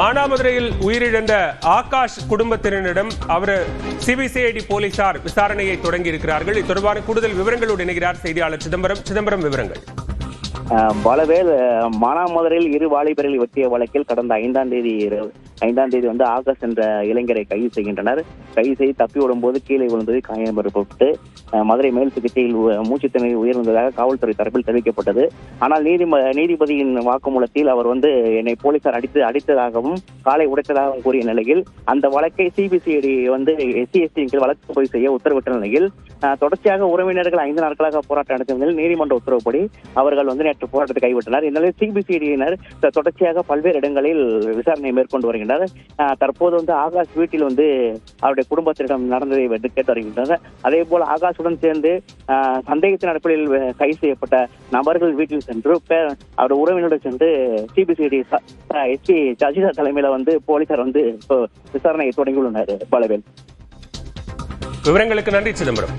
மானாமதுரையில் உயிரிழந்த ஆகாஷ் குடும்பத்தினரிடம் அவர் சிபிசிஐடி போலீசார் விசாரணையை தொடங்கி இருக்கிறார்கள். இது தொடர்பான கூடுதல் விவரங்களோடு இணைகிறார் செய்தியாளர் சிதம்பரம். விவரங்கள். பலவேல் மானாமதுரையில் இரு வாலிபர்களை வெட்டிய வழக்கில் கடந்த 5ஆம் தேதி வந்து ஆகாஷ் என்ற இளைஞரை கைது செய்கின்றனர். கைது செய்து தப்பி ஓடும்போது கீழே விழுந்தது காயம்பட்டு மதுரை மேல் சிகிச்சையில் மூச்சுத்திணறி உயர்ந்ததாக காவல்துறை தரப்பில் தெரிவிக்கப்பட்டது. ஆனால் நீதிபதியின் வாக்குமூலத்தில் அவர் வந்து என்னை போலீசார் அடித்ததாகவும் காலை உடைத்ததாகவும் கூறிய நிலையில் அந்த வழக்கை சிபிசிஐடி வந்து SC/ST வழக்கு பதிவு செய்ய உத்தரவிட்ட நிலையில் தொடர்ச்சியாக உறவினர்கள் 5 நாட்களாக போராட்டம் நடத்திய நிலையில் நீதிமன்ற உத்தரவுப்படி அவர்கள் வந்து நேற்று போராட்டத்தை கைவிட்டனர். இந்நிலையில் சிபிசிஐடியினர் தொடர்ச்சியாக பல்வேறு இடங்களில் விசாரணை மேற்கொண்டு வருகின்றனர். தற்போது வந்து ஆகாஷ் வீட்டில் வந்து அவருடைய குடும்பத்திடம் நடந்ததை கேட்டு வருகின்றனர். அதே போல ஆகாஷுடன் சேர்ந்து சந்தேகத்தின் அடிப்படையில் கைது செய்யப்பட்ட நபர்கள் வீட்டில் சென்று அவருடைய உறவினருடன் சென்று சிபிசிஐடி SP சசிதா தலைமையில வந்து போலீசார் வந்து விசாரணையை தொடங்கியுள்ளனர். பலவேல். விவரங்களுக்கு நன்றி சிதம்பரம்.